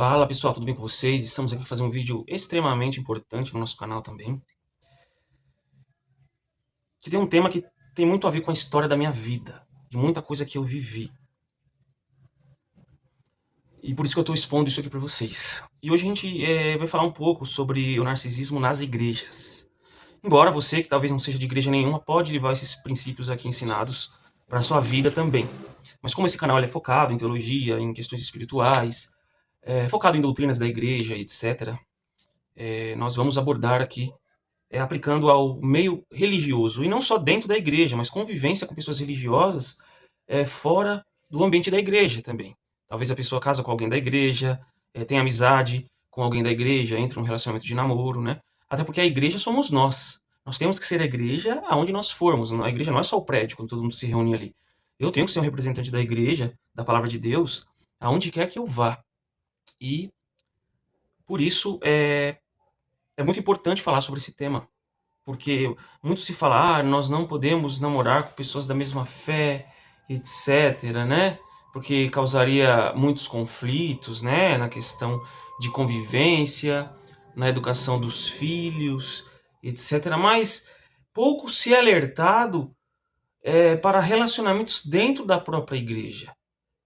Fala pessoal, tudo bem com vocês? Estamos aqui para fazer um vídeo extremamente importante no nosso canal também, que tem um tema que tem muito a ver com a história da minha vida, de muita coisa que eu vivi. E por isso que eu estou expondo isso aqui para vocês. E hoje a gente vai falar um pouco sobre o narcisismo nas igrejas. Embora você, que talvez não seja de igreja nenhuma, pode levar esses princípios aqui ensinados para a sua vida também. Mas como esse canal é focado em teologia, em questões espirituais, focado em doutrinas da igreja, etc., nós vamos abordar aqui aplicando ao meio religioso, e não só dentro da igreja, mas convivência com pessoas religiosas fora do ambiente da igreja também. Talvez a pessoa casa com alguém da igreja, tem amizade com alguém da igreja, entra num relacionamento de namoro, né? Até porque a igreja somos nós. Nós temos que ser a igreja aonde nós formos. A igreja não é só o prédio, quando todo mundo se reúne ali. Eu tenho que ser um representante da igreja, da palavra de Deus, aonde quer que eu vá. E, por isso, é muito importante falar sobre esse tema. Porque muito se fala, nós não podemos namorar com pessoas da mesma fé, etc, né? Porque causaria muitos conflitos, né? Na questão de convivência, na educação dos filhos, etc. Mas pouco se é alertado para relacionamentos dentro da própria igreja.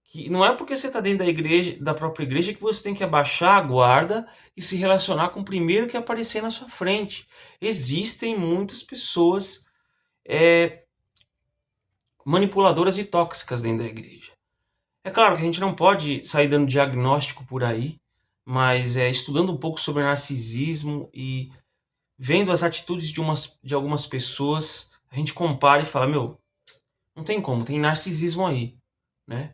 Que não é porque você está dentro da igreja, da própria igreja, que você tem que abaixar a guarda e se relacionar com o primeiro que aparecer na sua frente. Existem muitas pessoas manipuladoras e tóxicas dentro da igreja. É claro que a gente não pode sair dando diagnóstico por aí, mas estudando um pouco sobre narcisismo e vendo as atitudes de algumas pessoas, a gente compara e fala, meu, não tem como, tem narcisismo aí, né?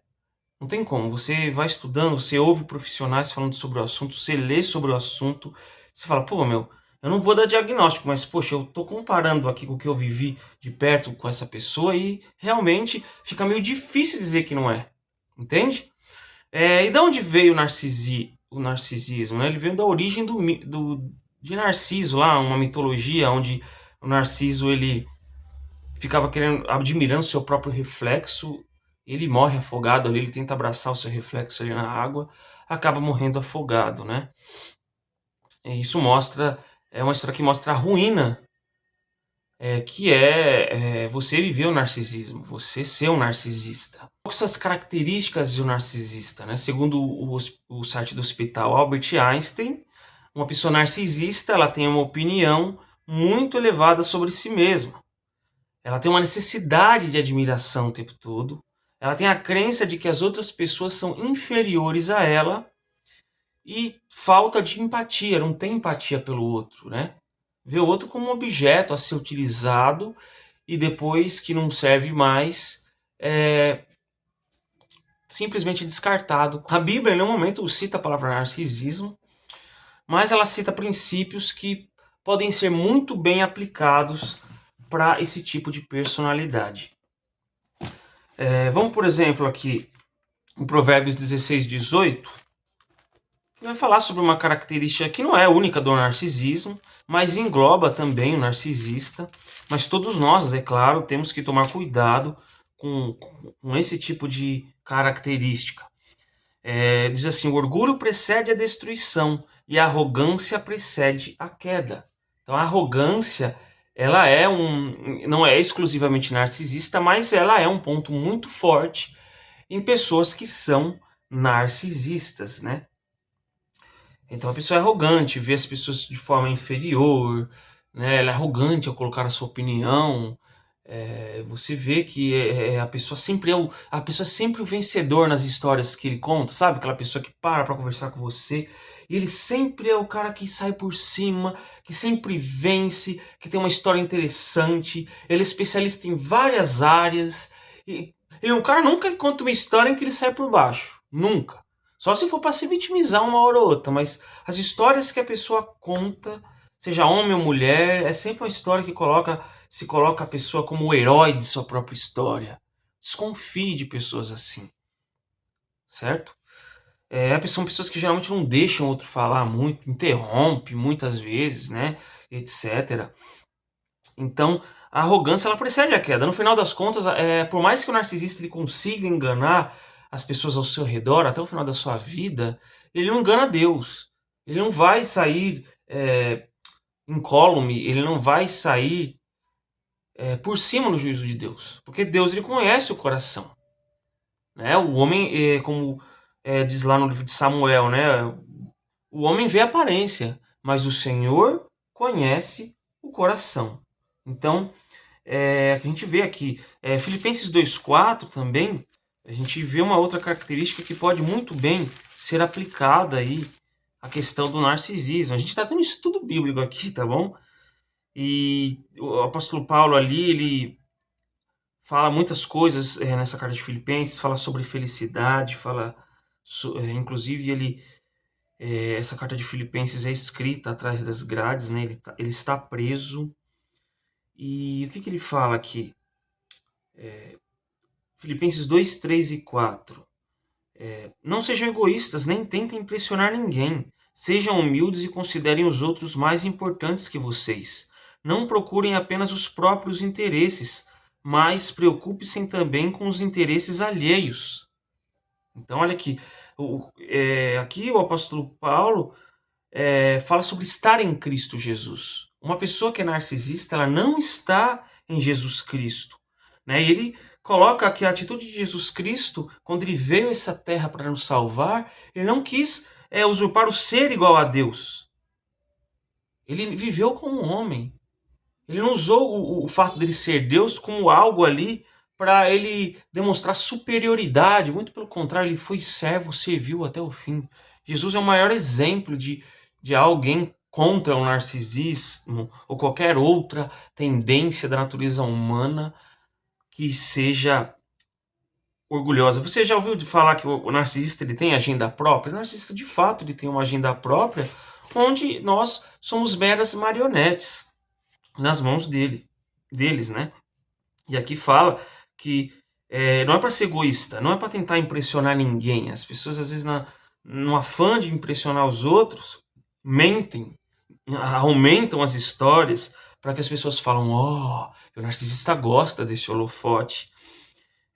Não tem como. Você vai estudando, você ouve profissionais falando sobre o assunto, você lê sobre o assunto, você fala, pô, meu, eu não vou dar diagnóstico, mas, poxa, eu tô comparando aqui com o que eu vivi de perto com essa pessoa e realmente fica meio difícil dizer que não é. Entende? E de onde veio o narcisismo? Né? Ele veio da origem de Narciso, lá, uma mitologia onde o Narciso ele ficava admirando o seu próprio reflexo. Ele morre afogado ali, ele tenta abraçar o seu reflexo ali na água, acaba morrendo afogado, né? E isso é uma história que mostra a ruína que você viver o narcisismo, você ser um narcisista. Quais são as características de um narcisista, né? Segundo o site do Hospital Albert Einstein, uma pessoa narcisista, ela tem uma opinião muito elevada sobre si mesma. Ela tem uma necessidade de admiração o tempo todo. Ela tem a crença de que as outras pessoas são inferiores a ela e falta de empatia, não tem empatia pelo outro, né? Vê o outro como um objeto a ser utilizado e depois que não serve mais, simplesmente descartado. A Bíblia, em nenhum momento, cita a palavra narcisismo, mas ela cita princípios que podem ser muito bem aplicados para esse tipo de personalidade. Vamos, por exemplo, aqui em Provérbios 16:18, que vai falar sobre uma característica que não é única do narcisismo, mas engloba também o narcisista. Mas todos nós, é claro, temos que tomar cuidado com esse tipo de característica. Diz assim, o orgulho precede a destruição e a arrogância precede a queda. Então a arrogância, ela não é exclusivamente narcisista, mas ela é um ponto muito forte em pessoas que são narcisistas, né? Então a pessoa é arrogante, vê as pessoas de forma inferior, né? Ela é arrogante ao colocar a sua opinião. Você vê que a pessoa sempre a pessoa é sempre o vencedor nas histórias que ele conta, sabe? Aquela pessoa que para conversar com você. E ele sempre é o cara que sai por cima, que sempre vence, que tem uma história interessante. Ele é especialista em várias áreas. E o cara nunca conta uma história em que ele sai por baixo. Nunca. Só se for para se vitimizar uma hora ou outra. Mas as histórias que a pessoa conta, seja homem ou mulher, é sempre uma história que se coloca a pessoa como o herói de sua própria história. Desconfie de pessoas assim. Certo? São pessoas que geralmente não deixam o outro falar muito, interrompe muitas vezes, né? Etc. Então, a arrogância ela precede a queda. No final das contas, por mais que o narcisista ele consiga enganar, as pessoas ao seu redor até o final da sua vida, ele não engana Deus. Ele não vai sair incólume, ele não vai sair por cima no juízo de Deus. Porque Deus ele conhece o coração. Né? O homem, como diz lá no livro de Samuel, né? O homem vê a aparência, mas o Senhor conhece o coração. Então, a gente vê aqui, Filipenses 2,4 também, a gente vê uma outra característica que pode muito bem ser aplicada aí à questão do narcisismo. A gente está tendo um estudo bíblico aqui, tá bom? E o apóstolo Paulo ali, ele fala muitas coisas nessa carta de Filipenses, fala sobre felicidade, inclusive essa carta de Filipenses é escrita atrás das grades, né? Ele está preso. E o que ele fala aqui? Filipenses 2, 3 e 4. Não sejam egoístas, nem tentem impressionar ninguém. Sejam humildes e considerem os outros mais importantes que vocês. Não procurem apenas os próprios interesses, mas preocupe-se também com os interesses alheios. Então, olha aqui. Aqui o apóstolo Paulo fala sobre estar em Cristo Jesus. Uma pessoa que é narcisista, ela não está em Jesus Cristo. Né? E ele coloca que a atitude de Jesus Cristo, quando ele veio a essa terra para nos salvar, ele não quis usurpar o ser igual a Deus. Ele viveu como um homem. Ele não usou o fato dele ser Deus como algo ali para ele demonstrar superioridade. Muito pelo contrário, ele foi servo, serviu até o fim. Jesus é o maior exemplo de alguém contra o narcisismo ou qualquer outra tendência da natureza humana que seja orgulhosa. Você já ouviu falar que o narcisista ele tem agenda própria? O narcisista, de fato, ele tem uma agenda própria, onde nós somos meras marionetes nas mãos deles, né? E aqui fala que não é para ser egoísta, não é para tentar impressionar ninguém. As pessoas, às vezes, no afã de impressionar os outros, mentem, aumentam as histórias para que as pessoas falam, o narcisista gosta desse holofote.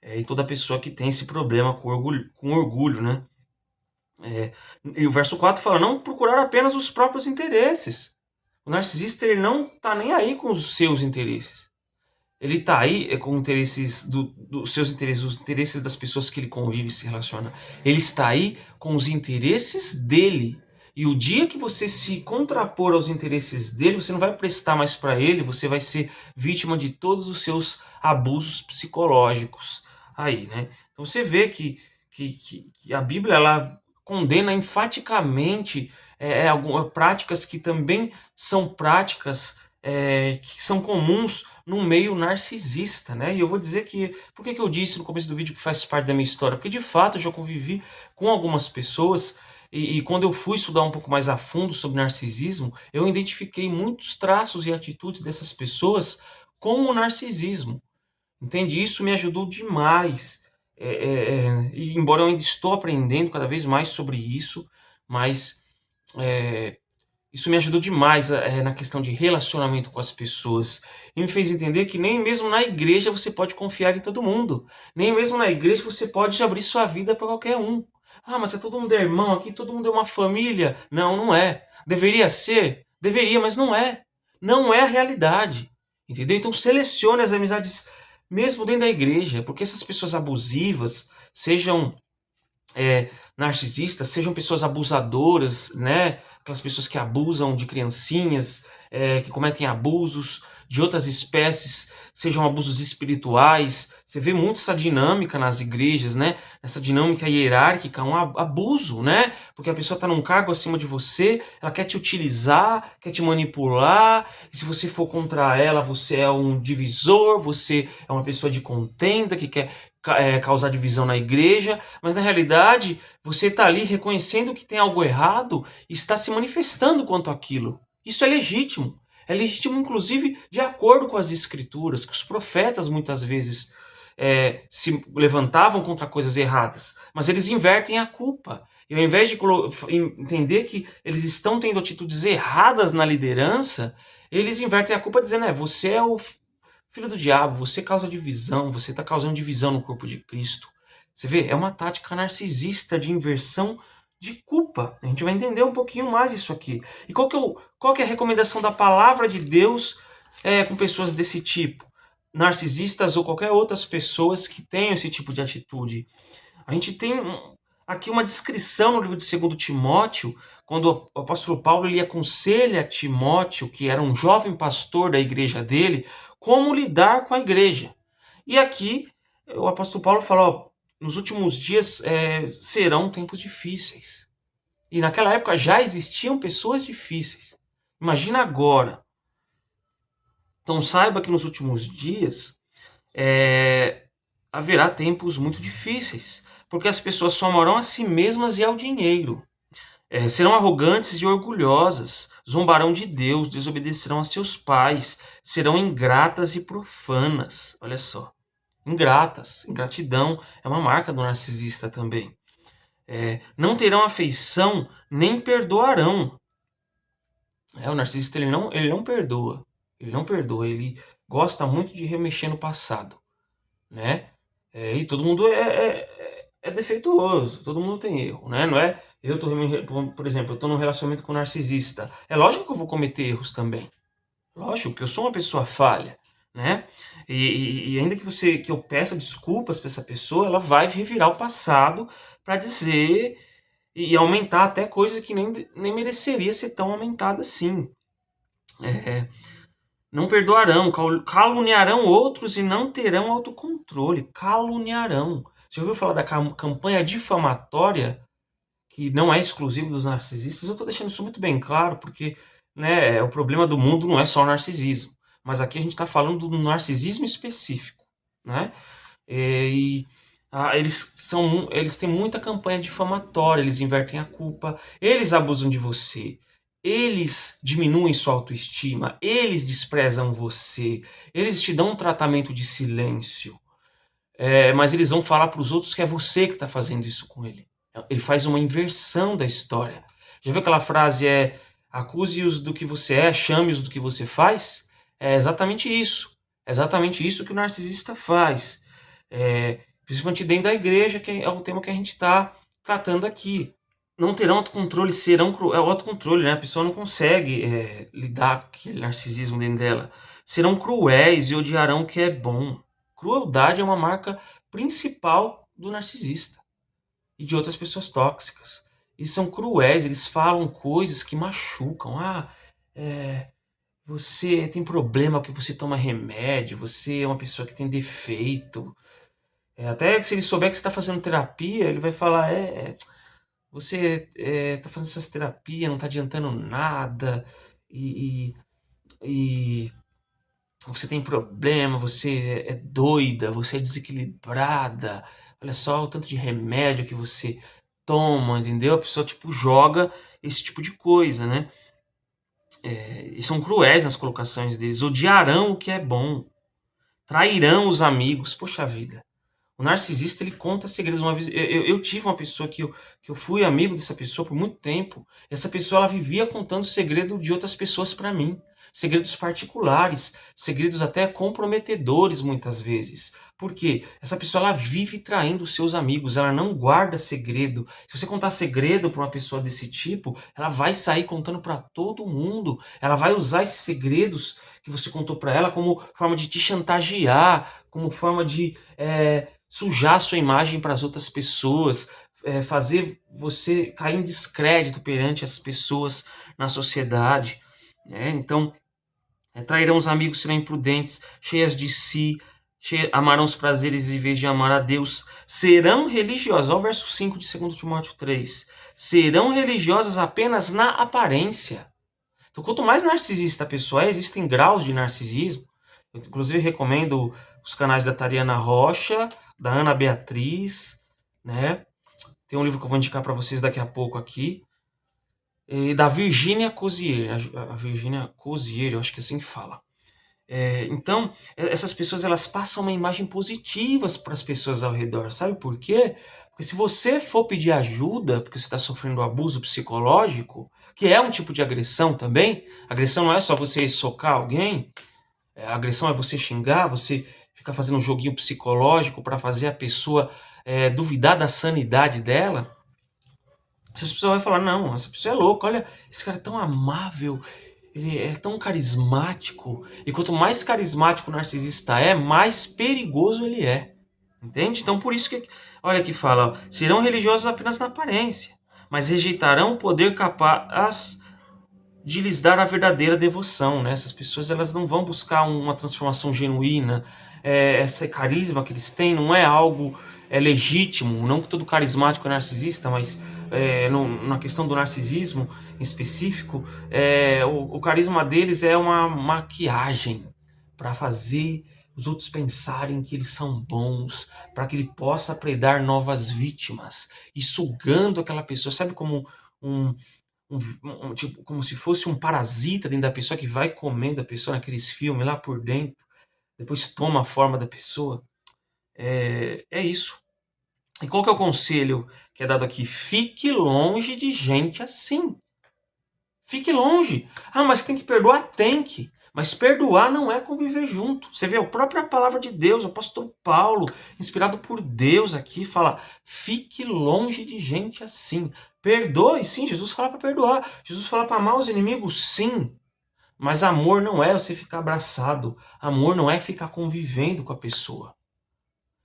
E toda pessoa que tem esse problema com orgulho, né? E o verso 4 fala, não procurar apenas os próprios interesses. O narcisista ele não está nem aí com os seus interesses. Ele está aí com interesses dos seus interesses, os interesses das pessoas que ele convive e se relaciona. Ele está aí com os interesses dele. E o dia que você se contrapor aos interesses dele, você não vai prestar mais para ele, você vai ser vítima de todos os seus abusos psicológicos aí, né? Então você vê que a Bíblia ela condena enfaticamente algumas práticas que também são práticas que são comuns no meio narcisista, né? E eu vou dizer que... Por que eu disse no começo do vídeo que faz parte da minha história? Porque de fato eu já convivi com algumas pessoas e quando eu fui estudar um pouco mais a fundo sobre narcisismo, eu identifiquei muitos traços e atitudes dessas pessoas com o narcisismo. Entende? Isso me ajudou demais. E embora eu ainda estou aprendendo cada vez mais sobre isso, mas isso me ajudou demais na questão de relacionamento com as pessoas. E me fez entender que nem mesmo na igreja você pode confiar em todo mundo. Nem mesmo na igreja você pode abrir sua vida para qualquer um. Mas todo mundo é irmão aqui, todo mundo é uma família. Não, não é. Deveria ser? Deveria, mas não é. Não é a realidade. Entendeu? Então selecione as amizades mesmo dentro da igreja, porque essas pessoas abusivas, sejam narcisistas, sejam pessoas abusadoras, né? Aquelas pessoas que abusam de criancinhas, que cometem abusos de outras espécies, sejam abusos espirituais. Você vê muito essa dinâmica nas igrejas, né? Essa dinâmica hierárquica, um abuso, né? Porque a pessoa está num cargo acima de você, ela quer te utilizar, quer te manipular, e se você for contra ela, você é um divisor, você é uma pessoa de contenda, que quer causar divisão na igreja, mas na realidade você está ali reconhecendo que tem algo errado e está se manifestando quanto àquilo. Isso é legítimo. É legítimo, inclusive, de acordo com as escrituras, que os profetas muitas vezes se levantavam contra coisas erradas, mas eles invertem a culpa. E ao invés de entender que eles estão tendo atitudes erradas na liderança, eles invertem a culpa dizendo, você é o filho do diabo, você causa divisão, você está causando divisão no corpo de Cristo. Você vê, é uma tática narcisista de inversão de culpa. A gente vai entender um pouquinho mais isso aqui. E qual que é a recomendação da palavra de Deus com pessoas desse tipo? Narcisistas ou qualquer outras pessoas que tenham esse tipo de atitude. A gente tem aqui uma descrição no livro de 2 Timóteo, quando o apóstolo Paulo ele aconselha Timóteo, que era um jovem pastor da igreja dele, como lidar com a igreja. E aqui o apóstolo Paulo fala, ó, nos últimos dias serão tempos difíceis. E naquela época já existiam pessoas difíceis. Imagina agora. Então saiba que nos últimos dias haverá tempos muito difíceis, porque as pessoas só amarão a si mesmas e ao dinheiro. Serão arrogantes e orgulhosas, zombarão de Deus, desobedecerão a seus pais, serão ingratas e profanas. Olha só. Ingratas. Ingratidão é uma marca do narcisista também. Não terão afeição, nem perdoarão. O narcisista ele não perdoa. Ele não perdoa. Ele gosta muito de remexer no passado. Né? E todo mundo é defeituoso. Todo mundo tem erro. Né? Não é... por exemplo, eu estou num relacionamento com um narcisista. É lógico que eu vou cometer erros também. Lógico, porque eu sou uma pessoa falha. Né? E ainda que eu peça desculpas para essa pessoa, ela vai revirar o passado para dizer e aumentar até coisas que nem mereceria ser tão aumentada assim. Não perdoarão, caluniarão outros e não terão autocontrole. Caluniarão. Você já ouviu falar da campanha difamatória, que não é exclusivo dos narcisistas? Eu estou deixando isso muito bem claro, porque né, o problema do mundo não é só o narcisismo. Mas aqui a gente está falando do narcisismo específico. Né? Eles têm muita campanha difamatória, eles invertem a culpa, eles abusam de você, eles diminuem sua autoestima, eles desprezam você, eles te dão um tratamento de silêncio, mas eles vão falar para os outros que é você que está fazendo isso com ele. Ele faz uma inversão da história. Já viu aquela frase, acuse-os do que você é, chame-os do que você faz? É exatamente isso. É exatamente isso que o narcisista faz. Principalmente dentro da igreja, que é o tema que a gente está tratando aqui. Não terão autocontrole, serão cruéis. É o autocontrole, né? A pessoa não consegue lidar com aquele narcisismo dentro dela. Serão cruéis e odiarão o que é bom. Crueldade é uma marca principal do narcisista e de outras pessoas tóxicas. Eles são cruéis, eles falam coisas que machucam. Você tem problema porque você toma remédio, você é uma pessoa que tem defeito. Até que se ele souber que você está fazendo terapia, ele vai falar, você está fazendo essas terapias, não está adiantando nada, e você tem problema, você é doida, você é desequilibrada, olha só o tanto de remédio que você toma, entendeu? A pessoa tipo joga esse tipo de coisa, né? E são cruéis nas colocações deles, odiarão o que é bom, trairão os amigos, poxa vida. O narcisista, ele conta segredos. Uma vez, eu tive uma pessoa que eu fui amigo dessa pessoa por muito tempo. Essa pessoa, ela vivia contando segredo de outras pessoas para mim. Segredos particulares, segredos até comprometedores muitas vezes. Por quê? Essa pessoa, ela vive traindo os seus amigos, ela não guarda segredo. Se você contar segredo para uma pessoa desse tipo, ela vai sair contando para todo mundo. Ela vai usar esses segredos que você contou para ela como forma de te chantagear, como forma de sujar sua imagem para as outras pessoas, fazer você cair em descrédito perante as pessoas na sociedade. Então, trairão os amigos, serão imprudentes, cheias de si, amarão os prazeres em vez de amar a Deus, serão religiosas. Olha o verso 5 de 2 Timóteo 3. Serão religiosas apenas na aparência. Então, quanto mais narcisista a pessoa é, existem graus de narcisismo. Eu, inclusive, recomendo os canais da Tariana Rocha, da Ana Beatriz, né? Tem um livro que eu vou indicar para vocês daqui a pouco aqui. E da Virginia Cozier. A Virginia Cozier, eu acho que é assim que fala. Então, essas pessoas elas passam uma imagem positiva para as pessoas ao redor. Sabe por quê? Porque se você for pedir ajuda, porque você está sofrendo abuso psicológico, que é um tipo de agressão também, agressão não é só você socar alguém, a agressão é você xingar, você ficar fazendo um joguinho psicológico para fazer a pessoa duvidar da sanidade dela, essa pessoa vai falar, não, essa pessoa é louca, olha, esse cara é tão amável, ele é tão carismático, e quanto mais carismático o narcisista é, mais perigoso ele é. Entende? Então por isso que, olha que fala, ó, serão religiosos apenas na aparência, mas rejeitarão o poder capaz de lhes dar a verdadeira devoção, né? Essas pessoas, elas não vão buscar uma transformação genuína, esse carisma que eles têm não é algo legítimo, não que todo carismático é narcisista, mas na questão do narcisismo em específico, o carisma deles é uma maquiagem para fazer os outros pensarem que eles são bons, para que ele possa predar novas vítimas, e sugando aquela pessoa, sabe como um, tipo, como se fosse um parasita dentro da pessoa que vai comendo a pessoa naqueles filmes lá por dentro, depois toma a forma da pessoa. É isso. E qual que é o conselho que é dado aqui? Fique longe de gente assim. Fique longe. Ah, mas tem que perdoar? Tem que. Mas perdoar não é conviver junto. Você vê a própria palavra de Deus, o apóstolo Paulo, inspirado por Deus aqui, fala, fique longe de gente assim. Perdoe, sim, Jesus fala para perdoar. Jesus fala para amar os inimigos, sim. Mas amor não é você ficar abraçado. Amor não é ficar convivendo com a pessoa.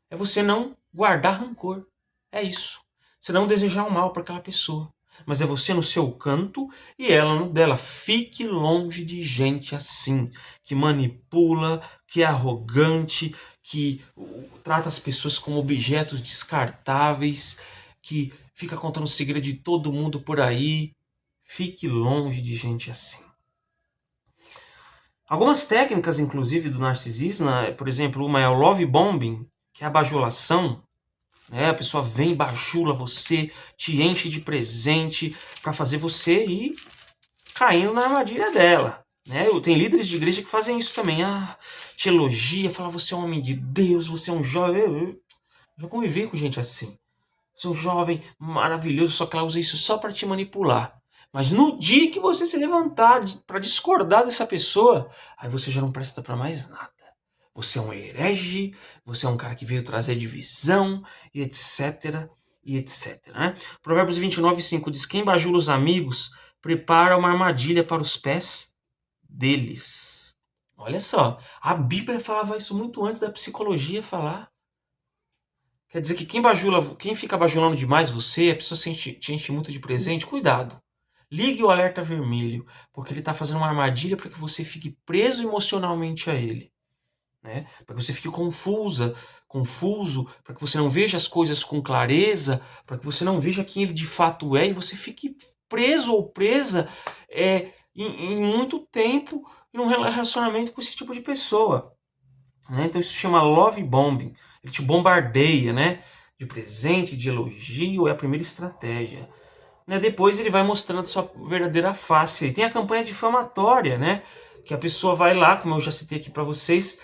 É você não guardar rancor. É isso. Você não desejar o mal para aquela pessoa. Mas é você no seu canto e ela no dela. Fique longe de gente assim, que manipula, que é arrogante, que trata as pessoas como objetos descartáveis, que fica contando o segredo de todo mundo por aí. Fique longe de gente assim. Algumas técnicas, inclusive, do narcisismo, por exemplo, uma é o love bombing, que é a bajulação. A pessoa vem, bajula você, te enche de presente para fazer você ir caindo na armadilha dela. Tem líderes de igreja que fazem isso também. Te elogia, fala, você é um homem de Deus, você é um jovem. Eu já convivi com gente assim. Você é um jovem maravilhoso, só que ela usa isso só para te manipular. Mas no dia que você se levantar para discordar dessa pessoa, aí você já não presta para mais nada. Você é um herege, você é um cara que veio trazer divisão, e etc, e etc. Né? Provérbios 29:5 diz, quem bajula os amigos, prepara uma armadilha para os pés deles. Olha só, a Bíblia falava isso muito antes da psicologia falar. Quer dizer que quem fica bajulando demais você, a pessoa te enche muito de presente, cuidado. Ligue o alerta vermelho, porque ele está fazendo uma armadilha para que você fique preso emocionalmente a ele. Para que você fique confuso, para que você não veja as coisas com clareza, para que você não veja quem ele de fato é, e você fique preso ou presa em muito tempo em um relacionamento com esse tipo de pessoa. Então isso se chama love bombing. Ele te bombardeia, de presente, de elogio, é a primeira estratégia. Depois ele vai mostrando a sua verdadeira face. E tem a campanha difamatória, que a pessoa vai lá, como eu já citei aqui para vocês,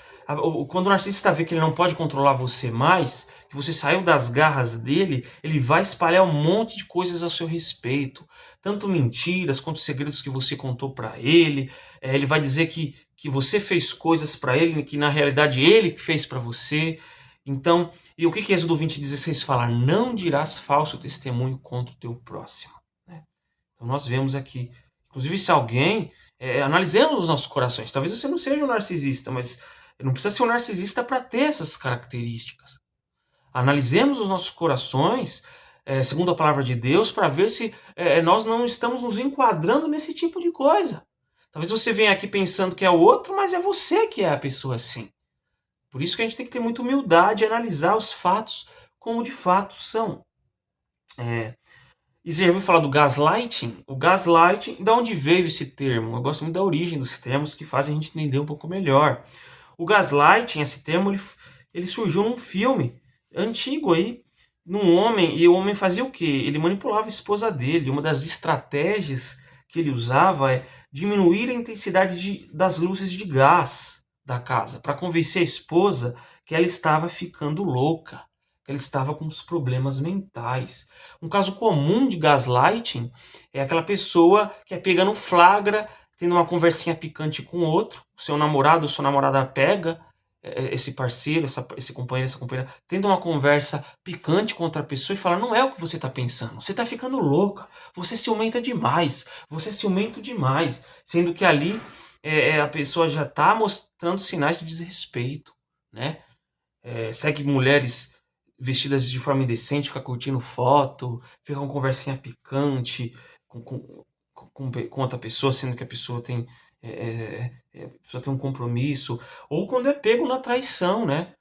quando o narcisista vê que ele não pode controlar você mais, que você saiu das garras dele, ele vai espalhar um monte de coisas a seu respeito. Tanto mentiras quanto segredos que você contou para ele. Ele vai dizer que você fez coisas para ele, que na realidade ele que fez para você. Então, e o que Êxodo 20:16 fala? Não dirás falso testemunho contra o teu próximo. Então nós vemos aqui, inclusive se alguém, analisemos os nossos corações. Talvez você não seja um narcisista, mas não precisa ser um narcisista para ter essas características. Analisemos os nossos corações, segundo a palavra de Deus, para ver se nós não estamos nos enquadrando nesse tipo de coisa. Talvez você venha aqui pensando que é o outro, mas é você que é a pessoa assim. Por isso que a gente tem que ter muita humildade e analisar os fatos como de fato são. E você já ouviu falar do gaslighting? O gaslighting, de onde veio esse termo? Eu gosto muito da origem dos termos que fazem a gente entender um pouco melhor. O gaslighting, esse termo, ele surgiu num filme antigo aí, num homem, e o homem fazia o quê? Ele manipulava a esposa dele. Uma das estratégias que ele usava é diminuir a intensidade das luzes de gás da casa, para convencer a esposa que ela estava ficando louca, que ela estava com os problemas mentais. Um caso comum de gaslighting é aquela pessoa que é pega no flagra, tendo uma conversinha picante com outro, seu namorado ou sua namorada pega, esse parceiro, esse companheiro, essa companheira, tendo uma conversa picante com outra pessoa e fala, não é o que você está pensando, você está ficando louca, você ciumenta demais, você é ciumento demais, sendo que ali a pessoa já está mostrando sinais de desrespeito, né? Segue mulheres vestidas de forma indecente, fica curtindo foto, fica com conversinha picante com outra pessoa, sendo que a pessoa tem, a pessoa tem um compromisso, ou quando é pego na traição, né?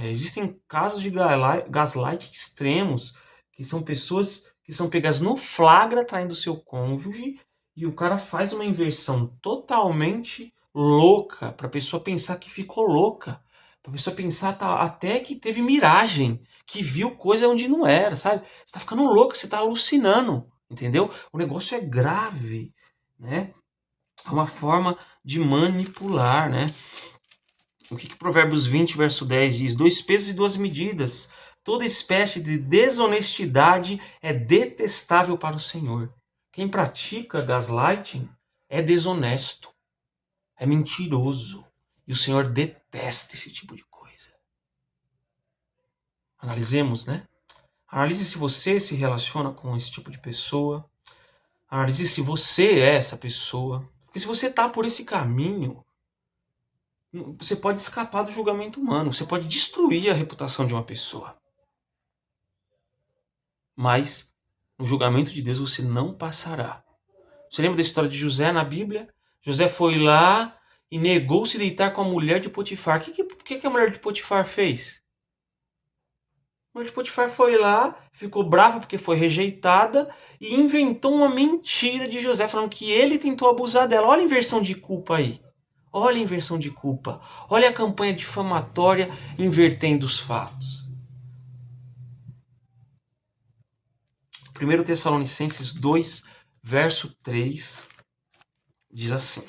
Existem casos de gaslight extremos, que são pessoas que são pegas no flagra traindo seu cônjuge, e o cara faz uma inversão totalmente louca, para a pessoa pensar que ficou louca. Pra pessoa pensar até que teve miragem, que viu coisa onde não era, sabe? Você tá ficando louco, você tá alucinando, entendeu? O negócio é grave, né? É uma forma de manipular, né? O que Provérbios 20, verso 10 diz? 2 pesos e 2 medidas. Toda espécie de desonestidade é detestável para o Senhor. Quem pratica gaslighting é desonesto, é mentiroso. E o Senhor detesta esse tipo de coisa. Analisemos, né? Analise se você se relaciona com esse tipo de pessoa. Analise se você é essa pessoa. Porque se você está por esse caminho, você pode escapar do julgamento humano. Você pode destruir a reputação de uma pessoa. Mas no julgamento de Deus você não passará. Você lembra da história de José na Bíblia? José foi lá e negou-se deitar com a mulher de Potifar. O que a mulher de Potifar fez? A mulher de Potifar foi lá, ficou brava porque foi rejeitada e inventou uma mentira de José, falando que ele tentou abusar dela. Olha a inversão de culpa aí. Olha a inversão de culpa. Olha a campanha difamatória invertendo os fatos. 1 Tessalonicenses 2, verso 3, diz assim: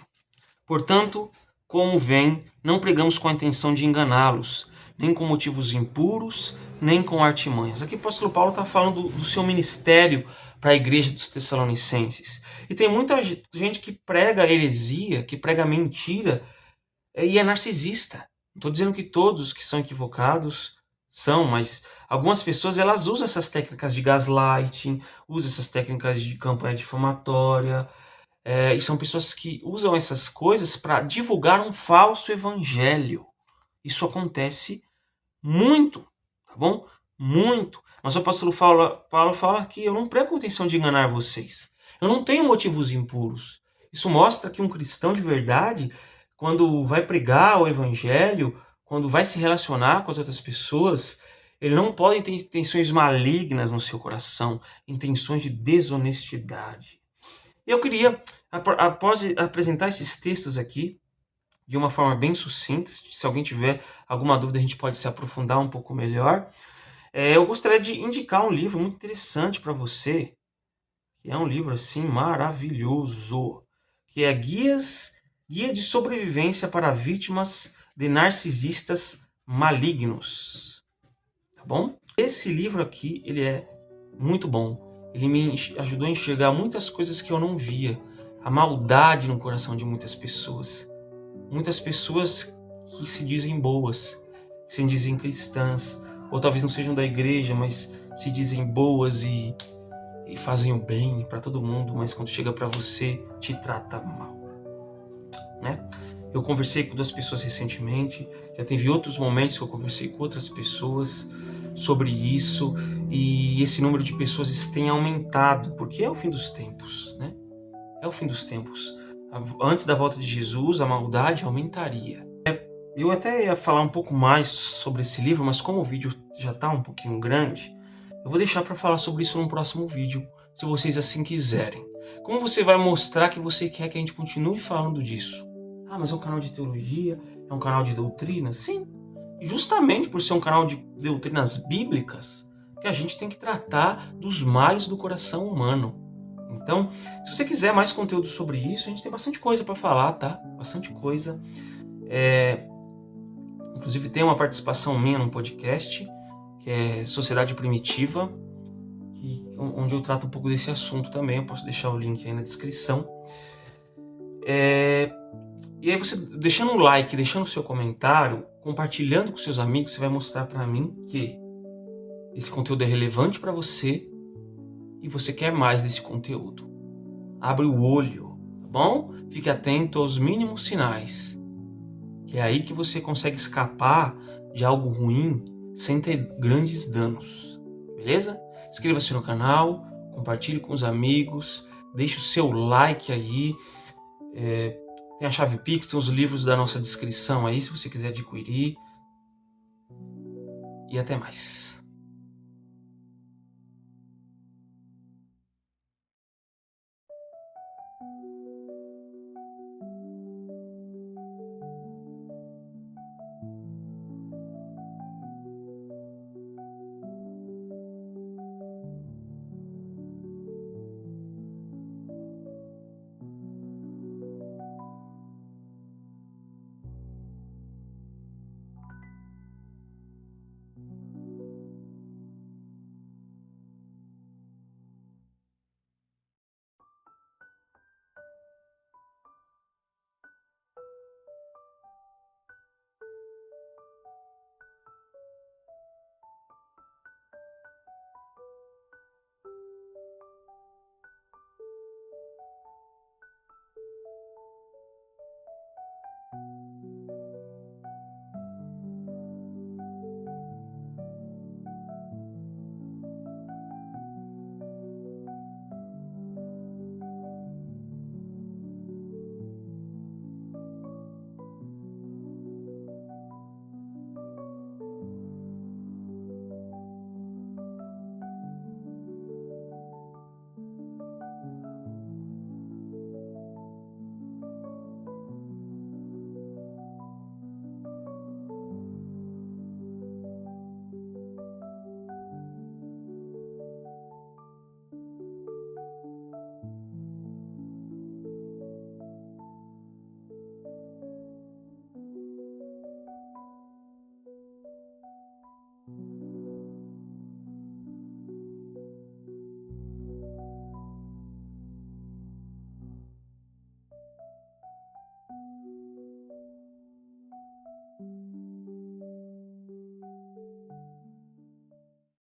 Portanto, como vem, não pregamos com a intenção de enganá-los, nem com motivos impuros, nem com artimanhas. Aqui o apóstolo Paulo está falando do seu ministério para a igreja dos Tessalonicenses. E tem muita gente que prega heresia, que prega mentira, e é narcisista. Não estou dizendo que todos que são equivocados são, mas algumas pessoas elas usam essas técnicas de gaslighting, usam essas técnicas de campanha difamatória, e são pessoas que usam essas coisas para divulgar um falso evangelho. Isso acontece muito, tá bom? Muito. Mas o apóstolo Paulo fala que eu não prego com intenção de enganar vocês. Eu não tenho motivos impuros. Isso mostra que um cristão de verdade, quando vai pregar o evangelho, quando vai se relacionar com as outras pessoas, ele não pode ter intenções malignas no seu coração, intenções de desonestidade. E eu queria, após apresentar esses textos aqui, de uma forma bem sucinta, se alguém tiver alguma dúvida a gente pode se aprofundar um pouco melhor, eu gostaria de indicar um livro muito interessante para você, que é um livro assim maravilhoso, que é Guia de Sobrevivência para Vítimas de Narcisistas Malignos. Tá bom? Esse livro aqui, ele é muito bom. Ele me ajudou a enxergar muitas coisas que eu não via. A maldade no coração de muitas pessoas. Muitas pessoas que se dizem boas, que se dizem cristãs, ou talvez não sejam da igreja, mas se dizem boas e fazem o bem para todo mundo, mas quando chega para você, te trata mal, né? Eu conversei com 2 pessoas recentemente, já teve outros momentos que eu conversei com outras pessoas sobre isso, e esse número de pessoas tem aumentado, porque é o fim dos tempos, né? É o fim dos tempos. Antes da volta de Jesus, a maldade aumentaria. Eu até ia falar um pouco mais sobre esse livro, mas como o vídeo já está um pouquinho grande, eu vou deixar para falar sobre isso num próximo vídeo, se vocês assim quiserem. Como você vai mostrar que você quer que a gente continue falando disso? Ah, mas é um canal de teologia, é um canal de doutrinas? Sim, justamente por ser um canal de doutrinas bíblicas, que a gente tem que tratar dos males do coração humano. Então, se você quiser mais conteúdo sobre isso, a gente tem bastante coisa para falar, tá? Bastante coisa. Inclusive tem uma participação minha num podcast, que é Sociedade Primitiva, onde eu trato um pouco desse assunto também. Eu posso deixar o link aí na descrição. E aí você deixando um like, deixando o seu comentário, compartilhando com seus amigos, você vai mostrar para mim que esse conteúdo é relevante para você e você quer mais desse conteúdo. Abre o olho, tá bom? Fique atento aos mínimos sinais, que é aí que você consegue escapar de algo ruim sem ter grandes danos, beleza? Inscreva-se no canal, compartilhe com os amigos, deixe o seu like aí, tem a chave Pix, tem os livros da nossa descrição aí, se você quiser adquirir, e até mais.